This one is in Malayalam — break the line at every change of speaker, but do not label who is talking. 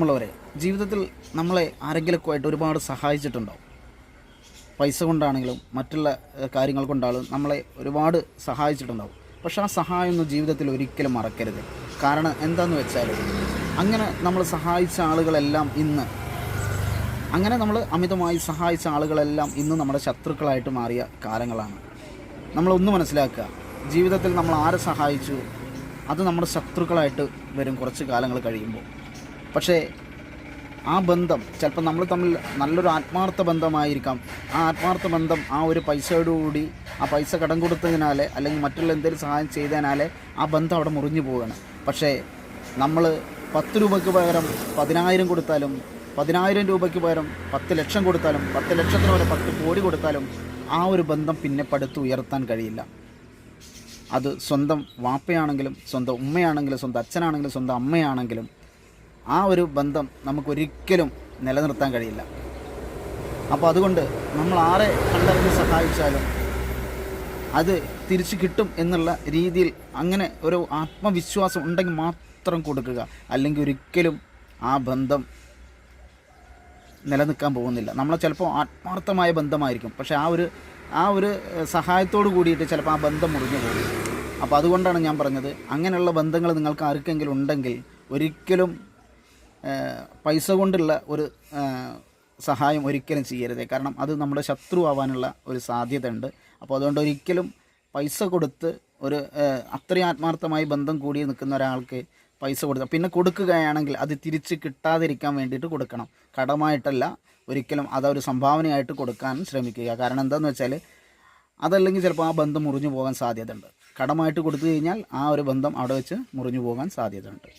ഉള്ളവരെ ജീവിതത്തിൽ നമ്മളെ ആരെങ്കിലുമൊക്കെ ആയിട്ട് ഒരുപാട് സഹായിച്ചിട്ടുണ്ടാവും. പൈസ കൊണ്ടാണെങ്കിലും മറ്റുള്ള കാര്യങ്ങൾ കൊണ്ടാണെങ്കിലും നമ്മളെ ഒരുപാട് സഹായിച്ചിട്ടുണ്ടാവും. പക്ഷെ ആ സഹായമൊന്നും ജീവിതത്തിൽ ഒരിക്കലും മറക്കരുത്. കാരണം എന്താണെന്ന് വെച്ചാൽ നമ്മൾ സഹായിച്ച ആളുകളെല്ലാം നമ്മൾ അമിതമായി സഹായിച്ച ആളുകളെല്ലാം ഇന്ന് നമ്മുടെ ശത്രുക്കളായിട്ട് മാറിയ കാലങ്ങളാണ്. നമ്മളൊന്ന് മനസ്സിലാക്കുക, ജീവിതത്തിൽ നമ്മൾ ആരെ സഹായിച്ചു അത് നമ്മുടെ ശത്രുക്കളായിട്ട് വരും കുറച്ച് കാലങ്ങൾ കഴിയുമ്പോൾ. പക്ഷേ ആ ബന്ധം ചിലപ്പോൾ നമ്മൾ തമ്മിൽ നല്ലൊരു ആത്മാർത്ഥ ബന്ധമായിരിക്കാം. ആ ആത്മാർത്ഥ ബന്ധം ആ ഒരു പൈസയോടുകൂടി, ആ പൈസ കടം കൊടുത്തതിനാലെ അല്ലെങ്കിൽ മറ്റുള്ള എന്തെങ്കിലും സഹായം ചെയ്തതിനാലെ ആ ബന്ധം അവിടെ മുറിഞ്ഞു പോവുകയാണ്. പക്ഷേ നമ്മൾ 10 രൂപയ്ക്ക് പകരം 10,000 കൊടുത്താലും, 10,000 രൂപയ്ക്ക് പകരം 10 ലക്ഷം കൊടുത്താലും, 10 ലക്ഷത്തിന് പകരം 10 കോടി കൊടുത്താലും ആ ഒരു ബന്ധം പിന്നെ പടുത്തുയർത്താൻ കഴിയില്ല. അത് സ്വന്തം വാപ്പയാണെങ്കിലും, സ്വന്തം ഉമ്മയാണെങ്കിലും, സ്വന്തം അച്ഛനാണെങ്കിലും, സ്വന്തം അമ്മയാണെങ്കിലും ആ ഒരു ബന്ധം നമുക്കൊരിക്കലും നിലനിർത്താൻ കഴിയില്ല. അപ്പോൾ അതുകൊണ്ട് നമ്മൾ ആരെ കണ്ടറിഞ്ഞ് സഹായിച്ചാലും അത് തിരിച്ചു കിട്ടും എന്നുള്ള രീതിയിൽ അങ്ങനെ ഒരു ആത്മവിശ്വാസം ഉണ്ടെങ്കിൽ മാത്രം കൊടുക്കുക. അല്ലെങ്കിൽ ഒരിക്കലും ആ ബന്ധം നിലനിൽക്കാൻ പോകുന്നില്ല. നമ്മളെ ചിലപ്പോൾ ആത്മാർത്ഥമായ ബന്ധമായിരിക്കും, പക്ഷേ ആ ഒരു സഹായത്തോട് കൂടിയിട്ട് ചിലപ്പോൾ ആ ബന്ധം മുറിഞ്ഞു പോകും. അപ്പോൾ അതുകൊണ്ടാണ് ഞാൻ പറഞ്ഞത്, അങ്ങനെയുള്ള ബന്ധങ്ങൾ നിങ്ങൾക്ക് ആർക്കെങ്കിലും ഉണ്ടെങ്കിൽ ഒരിക്കലും പൈസ കൊണ്ടുള്ള ഒരു സഹായം ഒരിക്കലും ചെയ്യരുത്. കാരണം അത് നമ്മുടെ ശത്രു ആവാനുള്ള ഒരു സാധ്യത ഉണ്ട്. അപ്പോൾ അതുകൊണ്ട് ഒരിക്കലും പൈസ കൊടുത്ത് അത്രയും ആത്മാർത്ഥമായി ബന്ധം കൂടി നിൽക്കുന്ന ഒരാൾക്ക് പൈസ കൊടുക്കുക, പിന്നെ കൊടുക്കുകയാണെങ്കിൽ അത് തിരിച്ച് കിട്ടാതിരിക്കാൻ വേണ്ടിയിട്ട് കൊടുക്കണം. കടമായിട്ടല്ല, ഒരിക്കലും അതൊരു സംഭാവനയായിട്ട് കൊടുക്കാൻ ശ്രമിക്കുക. കാരണം എന്താണെന്ന് വെച്ചാൽ അതല്ലെങ്കിൽ ചിലപ്പോൾ ആ ബന്ധം മുറിഞ്ഞു പോകാൻ സാധ്യതയുണ്ട്. കടമായിട്ട് കൊടുത്തു കഴിഞ്ഞാൽ ആ ഒരു ബന്ധം അവിടെ വെച്ച് മുറിഞ്ഞു പോകാൻ സാധ്യതയുണ്ട്.